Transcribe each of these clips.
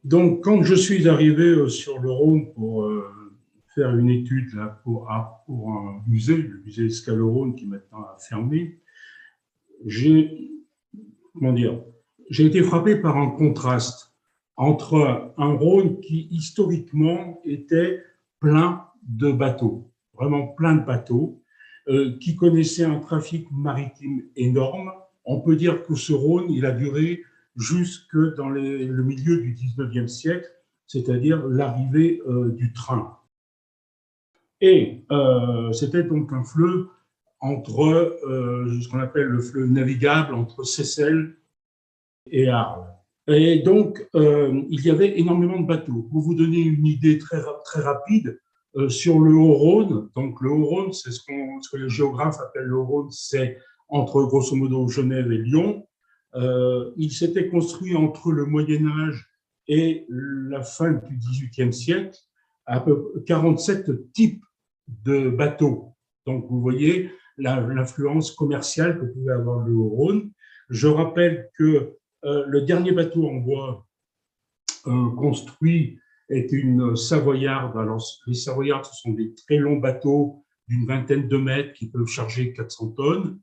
Donc, quand je suis arrivé sur le Rhône pour faire une étude là, pour un musée, le musée Escales-Rhône, qui maintenant a fermé, j'ai comment dire, j'ai été frappé par un contraste entre un Rhône qui historiquement était plein de bateaux, vraiment plein de bateaux, qui connaissait un trafic maritime énorme. On peut dire que ce Rhône, il a duré jusque dans le milieu du 19e siècle, c'est-à-dire l'arrivée du train. Et c'était donc un fleuve entre ce qu'on appelle le fleuve navigable entre Seyssel et Arles. Et donc, il y avait énormément de bateaux. Pour vous donner une idée très rapide, sur le Haut-Rhône, donc le Haut-Rhône, c'est ce que les géographes appellent le Haut-Rhône, c'est entre grosso modo Genève et Lyon. Il s'était construit entre le Moyen-Âge et la fin du XVIIIe siècle à peu 47 types de bateaux. Donc, vous voyez l'influence commerciale que pouvait avoir le Haut-Rhône. Je rappelle que le dernier bateau en bois construit est une savoyarde. Alors, les savoyardes, ce sont des très longs bateaux d'une vingtaine de mètres qui peuvent charger 400 tonnes.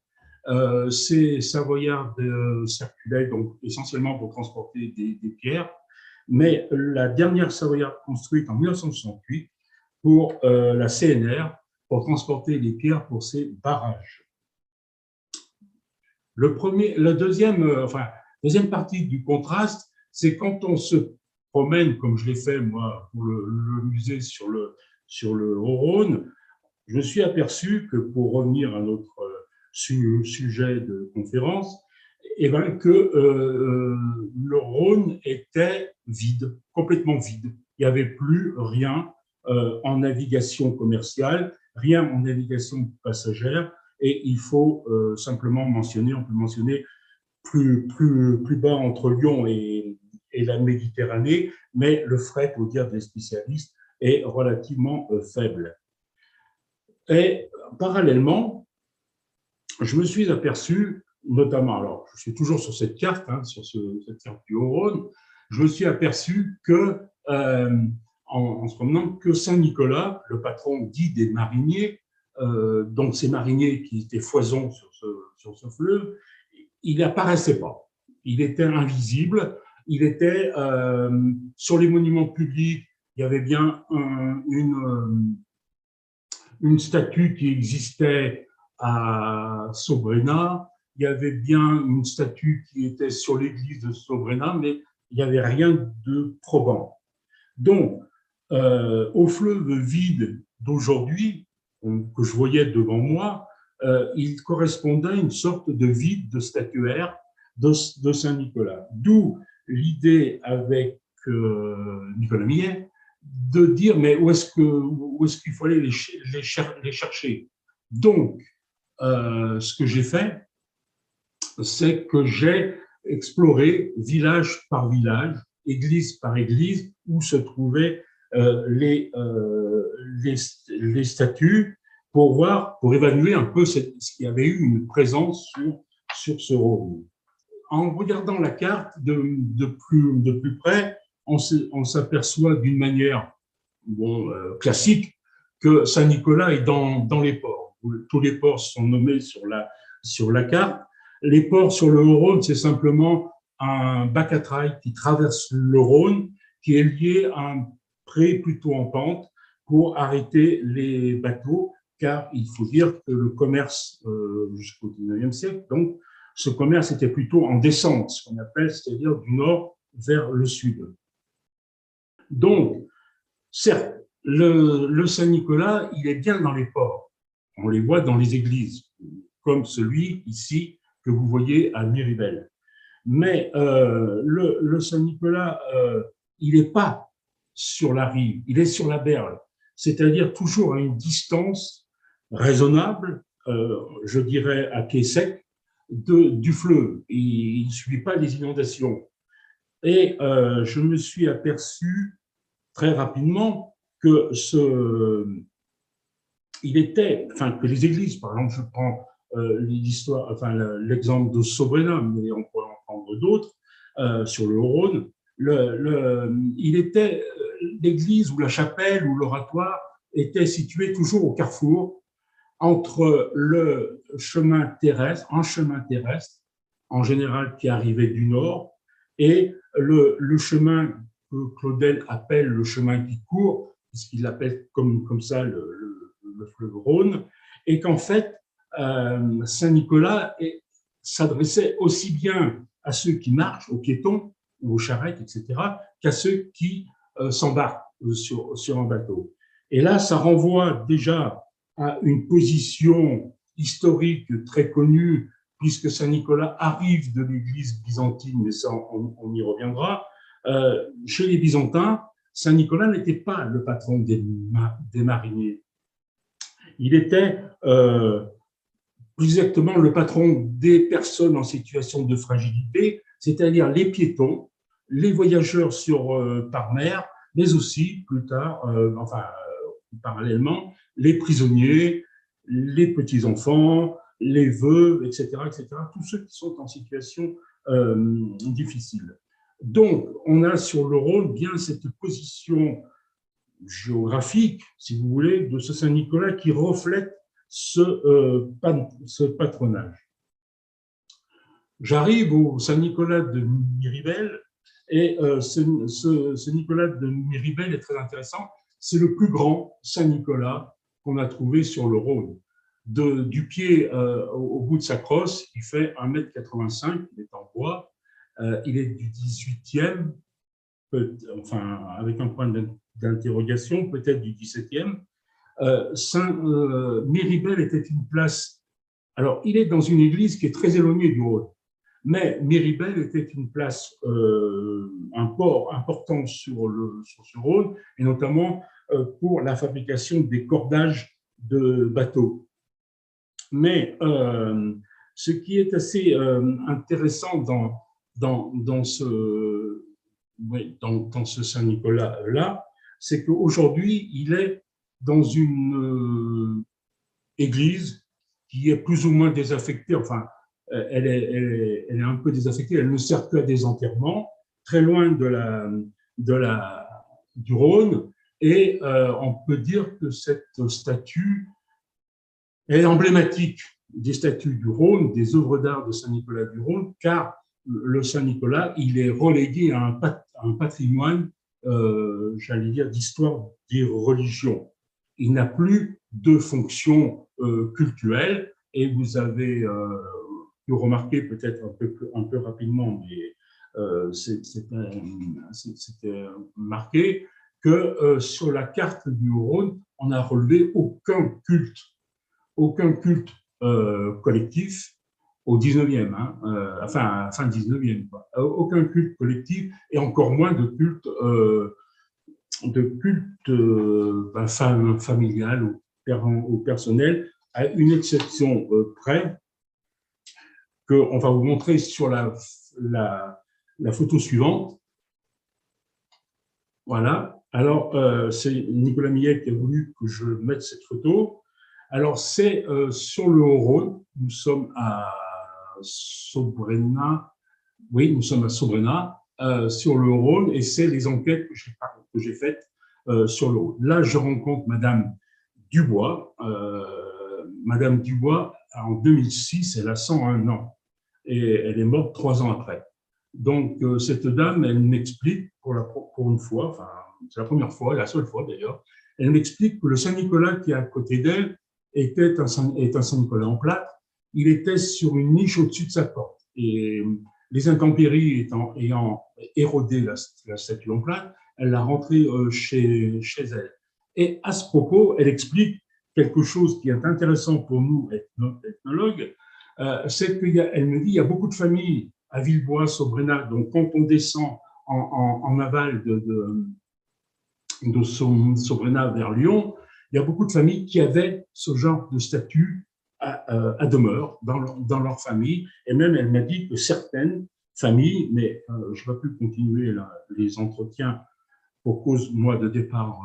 Ces savoyardes circulaient donc essentiellement pour transporter des pierres, mais la dernière savoyarde construite en 1968 pour la CNR, pour transporter les pierres pour ses barrages. La deuxième partie du contraste, c'est quand on se promène, comme je l'ai fait moi pour le musée sur le Haut-Rhône, je me suis aperçu que, pour revenir à notre sujet de conférence, eh ben, que le Rhône était vide, complètement vide. Il n'y avait plus rien en navigation commerciale, rien en navigation passagère, et il faut simplement mentionner, on peut mentionner plus bas entre Lyon et la Méditerranée, mais le fret, au dire des spécialistes, est relativement faible. Et parallèlement, je me suis aperçu, notamment, alors je suis toujours sur cette carte, sur cette carte du Haut-Rhône, je me suis aperçu que, en se promenant, que Saint-Nicolas, le patron dit des mariniers, donc ces mariniers qui étaient foison sur ce fleuve, il n'apparaissait pas. Il était invisible. Il était sur les monuments publics. Il y avait bien une statue qui existait à Sobrena. Il y avait bien une statue qui était sur l'église de Sobrena, mais il n'y avait rien de probant. Donc, au fleuve vide d'aujourd'hui, que je voyais devant moi, il correspondait à une sorte de vide de statuaire de Saint-Nicolas. D'où l'idée avec Nicolas Millet de dire mais où est-ce qu'il faut aller les chercher. Donc, ce que j'ai fait, c'est que j'ai exploré village par village, église par église, où se trouvaient les statues pour évaluer un peu ce qu'il y avait eu une présence sur ce Rhône. En regardant la carte de plus près, on s'aperçoit d'une manière classique que Saint-Nicolas est dans les ports. Tous les ports sont nommés sur la carte. Les ports sur le Haut-Rhône, c'est simplement un bac à traille qui traverse le Rhône, qui est lié à un pré plutôt en pente pour arrêter les bateaux, car il faut dire que le commerce jusqu'au 19e siècle, donc, ce commerce était plutôt en descente, ce qu'on appelle, c'est-à-dire du nord vers le sud. Donc, certes, le Saint-Nicolas, il est bien dans les ports. On les voit dans les églises, comme celui ici que vous voyez à Miribel. Mais le Saint-Nicolas, il n'est pas sur la rive, il est sur la berge, c'est-à-dire toujours à une distance raisonnable, je dirais à quai sec, du fleuve. Il ne subit pas les inondations. Et je me suis aperçu très rapidement que que les églises, par exemple, je prends l'exemple de Sobrena, mais on pourrait en prendre d'autres sur le Rhône. l'église ou la chapelle ou l'oratoire était situé toujours au carrefour entre le chemin terrestre, un chemin terrestre, en général qui arrivait du nord, et le chemin que Claudel appelle le chemin qui court, puisqu'il l'appelle comme ça le fleuve Rhône, et qu'en fait, Saint-Nicolas s'adressait aussi bien à ceux qui marchent, aux piétons ou aux charrettes, etc., qu'à ceux qui s'embarquent sur un bateau. Et là, ça renvoie déjà à une position historique très connue, puisque Saint-Nicolas arrive de l'église byzantine, mais ça, on y reviendra. Chez les Byzantins, Saint-Nicolas n'était pas le patron des mariniers. Il était plus exactement le patron des personnes en situation de fragilité, c'est-à-dire les piétons, les voyageurs par mer, mais aussi, plus tard, parallèlement, les prisonniers, les petits-enfants, les veuves, etc., etc., tous ceux qui sont en situation difficile. Donc, on a sur le Rhône bien cette position géographique, si vous voulez, de ce Saint-Nicolas qui reflète ce patronage. J'arrive au Saint-Nicolas de Miribel, et ce Nicolas de Miribel est très intéressant. C'est le plus grand Saint-Nicolas qu'on a trouvé sur le Rhône. Du pied au bout de sa crosse, il fait 1,85 m, il est en bois, il est du 18e, enfin avec un point d'interrogation, peut-être du 17e. Miribel était une place. Alors, il est dans une église qui est très éloignée du Rhône, mais Miribel était une place, un port important sur ce Rhône, et notamment pour la fabrication des cordages de bateaux. Mais ce qui est assez intéressant dans ce Saint-Nicolas-là, c'est qu'aujourd'hui, il est dans une église qui est plus ou moins désaffectée, enfin, elle est un peu désaffectée, elle ne sert qu'à des enterrements, très loin du Rhône, et on peut dire que cette statue est emblématique des statues du Rhône, des œuvres d'art de Saint-Nicolas du Rhône, car le Saint-Nicolas, il est relégué à un patrimoine, j'allais dire, d'histoire des religions. Il n'a plus de fonction cultuelle, et vous avez pu remarquer peut-être un peu rapidement, mais c'était marqué que sur la carte du Rhône, on n'a relevé aucun culte collectif au 19e, enfin fin 19e, quoi. Aucun culte collectif, et encore moins de culte familial ou personnel, à une exception près, qu'on va vous montrer sur la photo suivante. Voilà. Alors, c'est Nicolas Millet qui a voulu que je mette cette photo. Alors, c'est sur le Haut-Rhône. Nous sommes à Sobrena. Oui, nous sommes à Sobrena, sur le Rhône, et c'est les enquêtes que j'ai faites sur le Rhône. Là, je rencontre Madame Dubois. Madame Dubois, en 2006, elle a 101 ans, et elle est morte 3 ans après. Donc, cette dame, elle m'explique pour une fois, enfin, c'est la première fois, la seule fois d'ailleurs, elle m'explique que le Saint-Nicolas qui est à côté d'elle est un Saint-Nicolas en plâtre. Il était sur une niche au-dessus de sa porte. Et les intempéries ayant érodé la statue en plâtre, elle l'a rentrée chez elle. Et à ce propos, elle explique quelque chose qui est intéressant pour nous, ethnologues, c'est qu'elle me dit qu'il y a beaucoup de familles à Villebois, Sobrena, donc quand on descend en aval de Sobrena vers Lyon, il y a beaucoup de familles qui avaient ce genre de statue à demeure dans leur famille. Et même, elle m'a dit que certaines familles, mais je ne vais plus continuer les entretiens pour cause, moi, de départ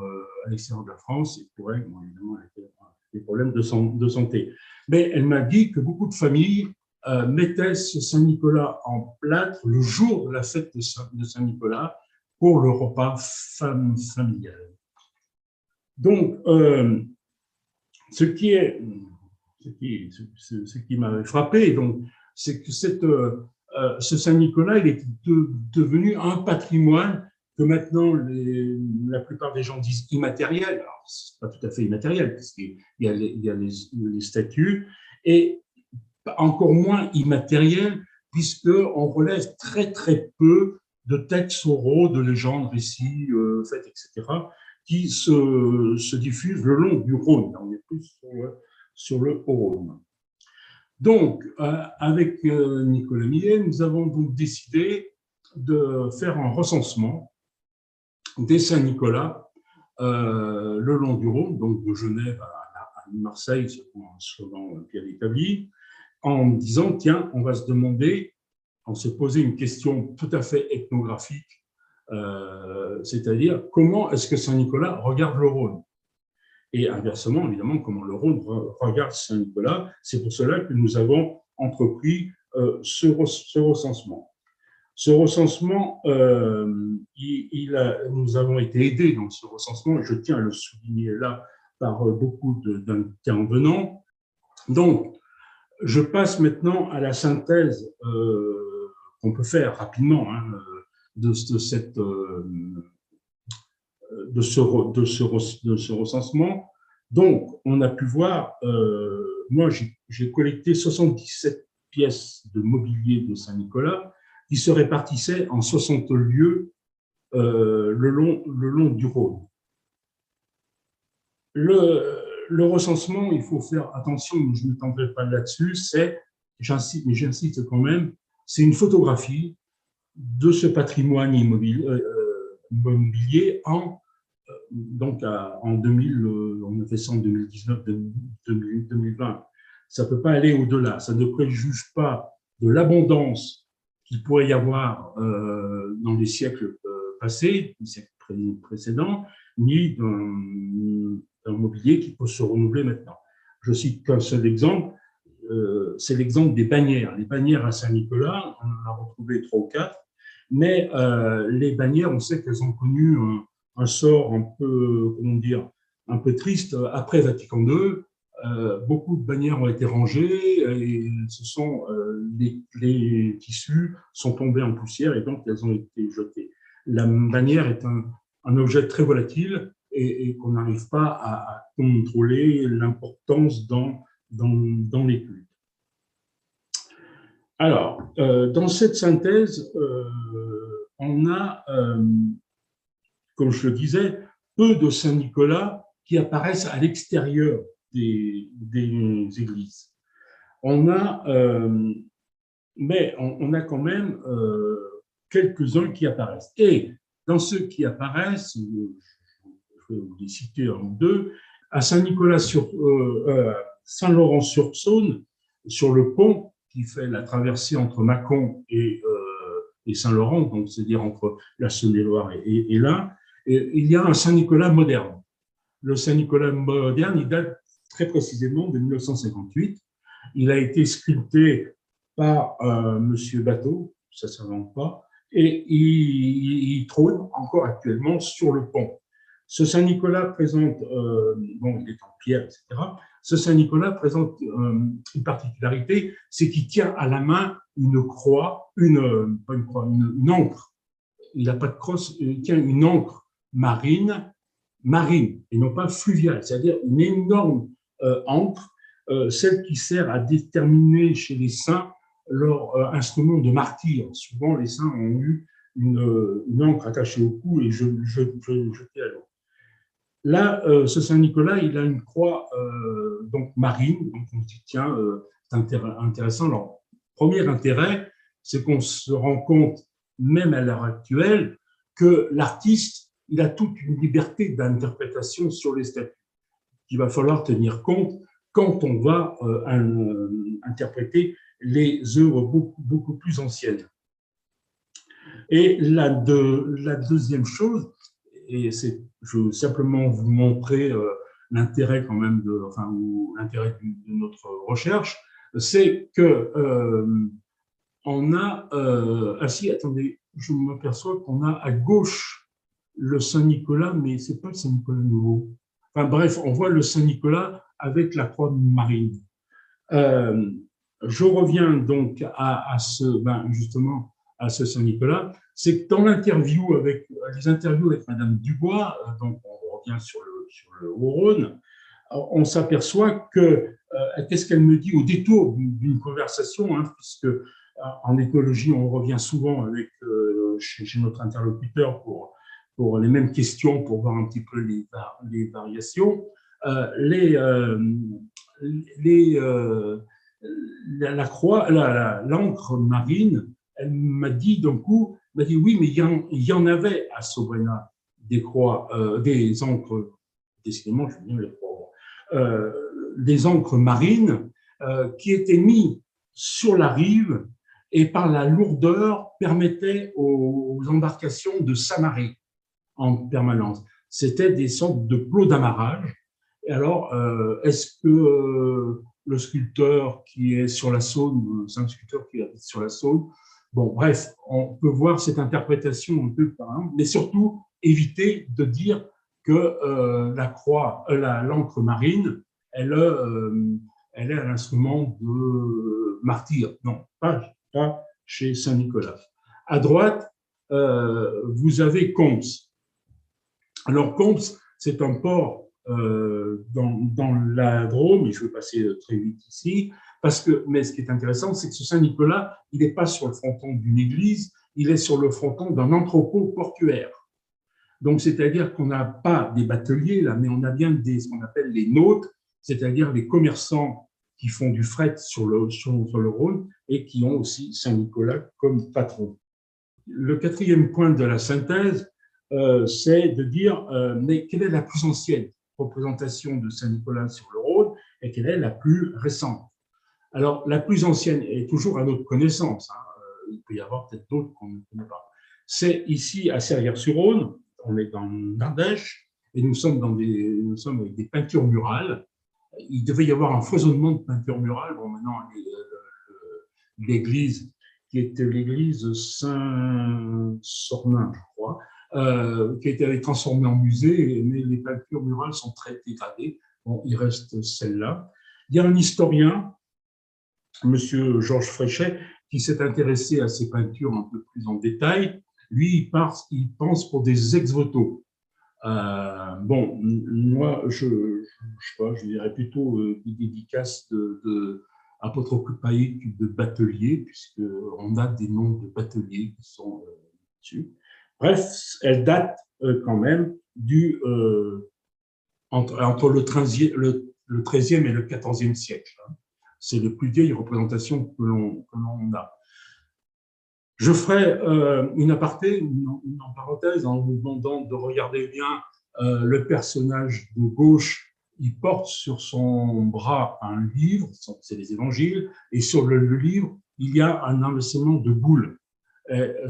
à l'extérieur de la France, et pour elle, bon, évidemment, elle avait des problèmes de santé. Mais elle m'a dit que beaucoup de familles mettaient ce Saint-Nicolas en plâtre le jour de la fête de Saint-Nicolas, pour le repas familial. Donc, ce qui m'avait frappé, donc, c'est que ce Saint-Nicolas, il est devenu un patrimoine que maintenant la plupart des gens disent immatériel. Alors, c'est pas tout à fait immatériel, parce qu'il y a les statues, et encore moins immatériel, puisqu'on relève très très peu de textes oraux, de légendes, récits, faits, etc., qui se diffusent le long du Rhône. On est plus sur le Rhône. Donc, avec Nicolas Millet, nous avons donc décidé de faire un recensement des Saint-Nicolas le long du Rhône, donc de Genève à Marseille, selon un slogan bien établi, en disant, tiens, on va se demander, on se posait une question tout à fait ethnographique, c'est-à-dire comment est-ce que Saint-Nicolas regarde le Rhône? Et inversement, évidemment, comment le Rhône regarde Saint-Nicolas. C'est pour cela que nous avons entrepris ce recensement. Ce recensement, nous avons été aidés dans ce recensement, je tiens à le souligner là, par beaucoup d'intervenants. Donc, je passe maintenant à la synthèse qu'on peut faire rapidement de ce recensement. Donc, on a pu voir, moi j'ai collecté 77 pièces de mobilier de Saint-Nicolas qui se répartissaient en 60 lieux le long du Rhône. Le recensement, il faut faire attention, je ne m'étendrai pas là-dessus, j'insiste quand même, c'est une photographie de ce patrimoine immobilier donc en 2000, on a fait ça en 2019-2020. Ça ne peut pas aller au-delà, ça ne préjuge pas de l'abondance qu'il pourrait y avoir dans les siècles passés, les siècles précédents, ni d'un mobilier qui peut se renouveler maintenant. Je cite qu'un seul exemple, c'est l'exemple des bannières. Les bannières à Saint-Nicolas, on en a retrouvé 3 ou 4, mais les bannières, on sait qu'elles ont connu un sort un peu, comment dire, un peu triste après Vatican II. Beaucoup de bannières ont été rangées et les tissus sont tombés en poussière et donc elles ont été jetées. La bannière est un objet très volatile et qu'on n'arrive pas à contrôler l'importance dans les cultes. Alors, dans cette synthèse, on a, comme je le disais, peu de Saint-Nicolas qui apparaissent à l'extérieur des églises. Mais on a quand même quelques-uns qui apparaissent. Et dans ceux qui apparaissent, je vais vous les citer un ou deux, à Saint-Laurent-sur-Saône, sur le pont qui fait la traversée entre Mâcon et Saint-Laurent, donc c'est-à-dire entre la Saône-et-Loire et l'Ain, il y a un Saint-Nicolas moderne. Le Saint-Nicolas moderne, il date très précisément de 1958. Il a été sculpté par Monsieur Bateau, ça ne s'invente pas, et il trône encore actuellement sur le pont. Ce Saint-Nicolas présente, bon, il est en pierre, etc. Ce Saint-Nicolas présente une particularité, c'est qu'il tient à la main une croix, une ancre. Il n'a pas de crosse, il tient une ancre marine, et non pas fluviale, c'est-à-dire une énorme ancre, celle qui sert à déterminer chez les saints leur instrument de martyr. Souvent, les saints ont eu une ancre attachée au cou et jetée à l'eau. Là, ce Saint-Nicolas, il a une croix donc marine, donc on se dit, tiens, c'est intéressant. Alors, premier intérêt, c'est qu'on se rend compte, même à l'heure actuelle, que l'artiste, il a toute une liberté d'interprétation sur les statues qu'il va falloir tenir compte quand on va interpréter les œuvres beaucoup plus anciennes. Et la deuxième chose, et je veux simplement vous montrer l'intérêt quand même l'intérêt de notre recherche, c'est que on a attendez, je m'aperçois qu'on a à gauche le Saint-Nicolas, mais ce n'est pas le Saint-Nicolas nouveau. Enfin bref, on voit le Saint-Nicolas avec la croix marine. Je reviens donc à justement à ce Saint-Nicolas. C'est que dans l'interview les interviews avec Madame Dubois, donc on revient sur le Haut-Rhône, on s'aperçoit que qu'est-ce qu'elle me dit au détour d'une conversation, hein, puisque en écologie on revient souvent avec chez notre interlocuteur pour les mêmes questions, pour voir un petit peu les variations. La croix, l'encre marine, elle m'a dit d'un coup, oui, mais il y en avait à Sobrena des croix, des encres, décidément, je viens les croire, des encres marines qui étaient mises sur la rive et par la lourdeur permettaient aux embarcations de s'amarrer en permanence. C'était des sortes de plots d'amarrage. Et alors, est-ce que le sculpteur qui est sur la Saône, c'est un sculpteur qui habite sur la Saône, bon, bref, on peut voir cette interprétation un peu par exemple, mais surtout éviter de dire que l'encre marine, elle est un instrument de martyr. Non, pas chez Saint-Nicolas. À droite, vous avez Comps. Alors, Comps, c'est un port dans la Drôme, et je vais passer très vite ici, mais ce qui est intéressant, c'est que ce Saint-Nicolas, il n'est pas sur le fronton d'une église, il est sur le fronton d'un entrepôt portuaire. Donc, c'est-à-dire qu'on n'a pas des bateliers, là, mais on a bien ce qu'on appelle les nautes, c'est-à-dire les commerçants qui font du fret sur le Rhône et qui ont aussi Saint-Nicolas comme patron. Le quatrième point de la synthèse, c'est de dire mais quelle est la plus ancienne représentation de Saint-Nicolas sur le Rhône et quelle est la plus récente. Alors, la plus ancienne est toujours à notre connaissance, hein, il peut y avoir peut-être d'autres qu'on ne connaît pas. C'est ici à Serrières-sur-Rhône, on est dans l'Ardèche, et nous sommes avec des peintures murales. Il devait y avoir un foisonnement de peintures murales. Bon, maintenant, l'église, qui était l'église Saint-Sornin, je crois, qui a été transformée en musée, mais les peintures murales sont très dégradées. Bon, il reste celle-là. Il y a un historien, Monsieur Georges Fréchet, qui s'est intéressé à ces peintures un peu plus en détail. Lui, il pense pour des ex-voto. Bon, moi, je dirais plutôt des dédicaces apotropaïques de bateliers, puisqu'on a des noms de bateliers qui sont dessus. Bref, elle date quand même entre le 13e et le 14e siècle. Hein. C'est la plus vieille représentation que l'on a. Je ferai une aparté, une parenthèse, en vous demandant de regarder bien le personnage de gauche. Il porte sur son bras un livre, c'est les évangiles, et sur le livre, il y a un enlacement de boules.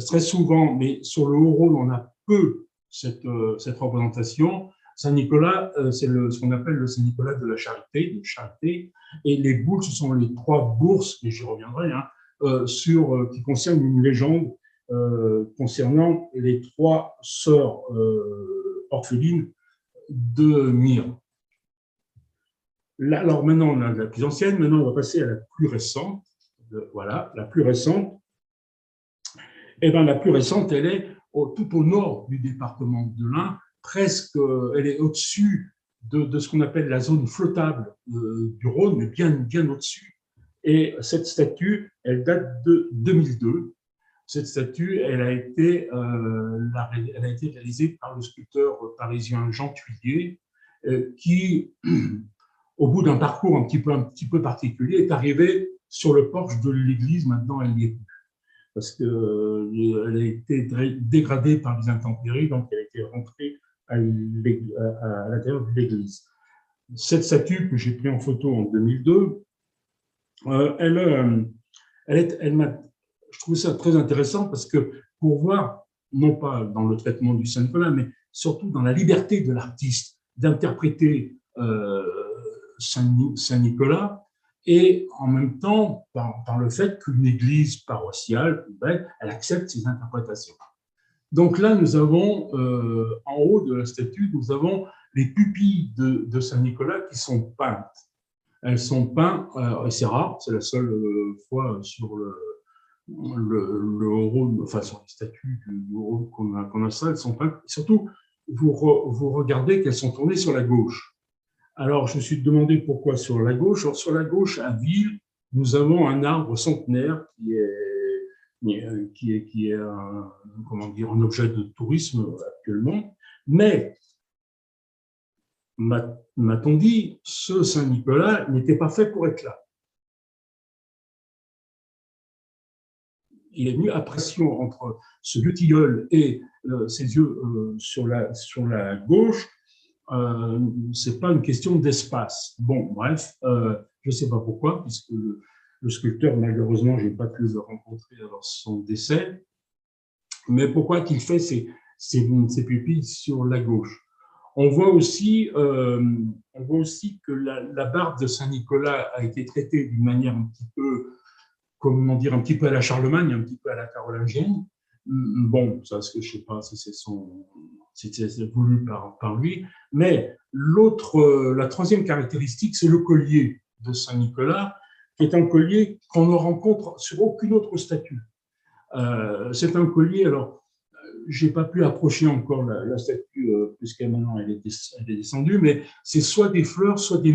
Très souvent, mais sur le Haut-Rhône, on a peu cette représentation. Saint-Nicolas, c'est ce qu'on appelle le Saint-Nicolas de la charité, et les boules, ce sont les 3 bourses, et j'y reviendrai, hein, qui concerne une légende concernant les 3 sœurs orphelines de Myre. Alors maintenant, on a la plus ancienne, maintenant on va passer à la plus récente. Voilà, la plus récente. Eh bien, la plus récente, elle est tout au nord du département de l'Ain, presque, elle est au-dessus de ce qu'on appelle la zone flottable du Rhône, mais bien au-dessus. Et cette statue, elle date de 2002. Cette statue, elle a été réalisée par le sculpteur parisien Jean Thuillier, qui, au bout d'un parcours un petit peu particulier, est arrivé sur le porche de l'église. Maintenant, elle n'y est plus, parce qu'elle a été dégradée par les intempéries, donc elle a été rentrée à l'intérieur de l'église. Cette statue que j'ai prise en photo en 2002, je trouve ça très intéressant parce que pour voir, non pas dans le traitement du Saint-Nicolas, mais surtout dans la liberté de l'artiste d'interpréter Saint-Nicolas, et en même temps par le fait qu'une église paroissiale, elle accepte ces interprétations. Donc là, nous avons, en haut de la statue, nous avons les pupilles de Saint-Nicolas qui sont peintes. Elles sont peintes, et c'est rare, c'est la seule fois sur le Rhône, enfin sur les statues du Rhône qu'on a ça, elles sont peintes. Et surtout, vous regardez qu'elles sont tournées sur la gauche. Alors, je me suis demandé pourquoi sur la gauche. Alors, sur la gauche, à Ville, nous avons un arbre centenaire qui est comment dire, un objet de tourisme actuellement. Mais, m'a-t-on dit, ce Saint-Nicolas n'était pas fait pour être là. Il est venu à pression entre ce vieux tilleul et ses yeux sur la gauche. C'est pas une question d'espace. Bon, bref, je sais pas pourquoi, puisque le sculpteur, malheureusement, j'ai pas pu le rencontrer avant son décès. Mais pourquoi qu'il fait ses pupilles sur la gauche? On voit aussi que la barbe de Saint-Nicolas a été traitée d'une manière un petit peu, comment dire, un petit peu à la Charlemagne, un petit peu à la carolingienne. Bon, ça, je sais pas si c'est voulu par lui. Mais la troisième caractéristique, c'est le collier de Saint-Nicolas, qui est un collier qu'on ne rencontre sur aucune autre statue. C'est un collier, alors, j'ai pas pu approcher encore la statue, puisqu'elle maintenant elle est descendue, mais c'est soit des fleurs, soit des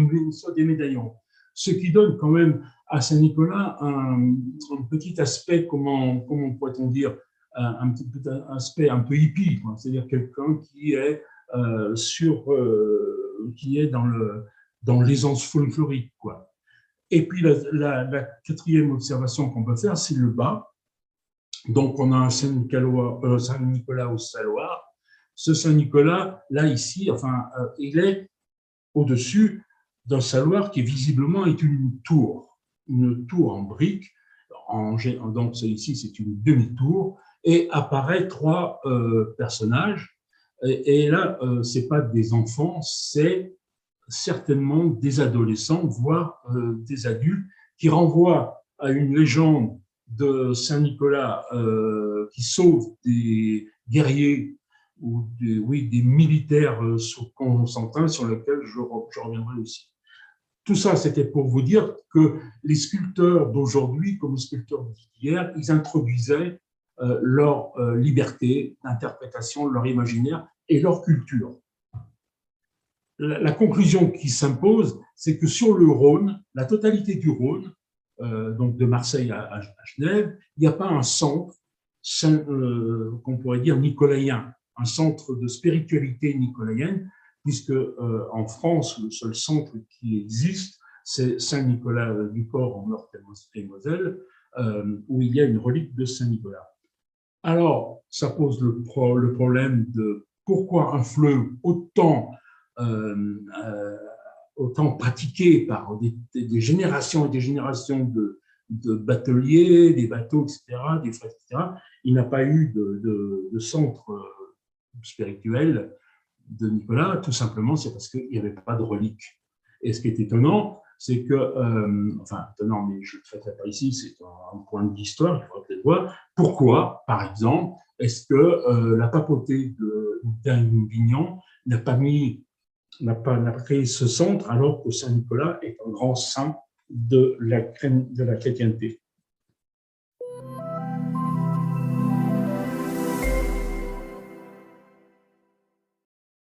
médaillons. Ce qui donne quand même à Saint-Nicolas un petit aspect, comment pourrait-on dire, un petit aspect un peu hippie, c'est-à-dire quelqu'un qui est qui est dans l'aisance folklorique, quoi. Et puis la quatrième observation qu'on peut faire, c'est le bas. Donc, on a un Saint-Nicolas au Saloir. Ce Saint-Nicolas, là, ici, enfin, il est au-dessus d'un saloir qui, visiblement, est une tour en briques. Donc, ici, c'est une demi-tour. Et apparaît trois personnages. Et là, ce n'est pas des enfants, c'est certainement des adolescents, voire des adultes, qui renvoient à une légende de Saint-Nicolas qui sauve des guerriers ou des militaires sous Constantin, sur lesquels je reviendrai aussi. Tout ça, c'était pour vous dire que les sculpteurs d'aujourd'hui, comme les sculpteurs d'hier, ils introduisaient leur liberté d'interprétation, leur imaginaire et leur culture. La conclusion qui s'impose, c'est que sur le Rhône, la totalité du Rhône, donc de Marseille à Genève, il n'y a pas un centre qu'on pourrait dire nicolaïen, un centre de spiritualité nicolaïenne, puisque en France, le seul centre qui existe, c'est Saint-Nicolas du Port en Meurthe-et-Moselle, où il y a une relique de Saint-Nicolas. Alors, ça pose le problème de pourquoi un fleuve autant pratiqué par des générations et des générations de bateliers, des bateaux, etc., des frères, etc., il n'a pas eu de centre spirituel de Nicolas, tout simplement, c'est parce qu'il n'y avait pas de relique. Et ce qui est étonnant, c'est que, enfin, étonnant, mais je ne le traiterai pas ici, c'est un point d'histoire, il faudra peut-être voir, pourquoi, par exemple, est-ce que la papauté d'Avignon n'a pas créé ce centre alors que Saint-Nicolas est un grand saint de la chrétienté.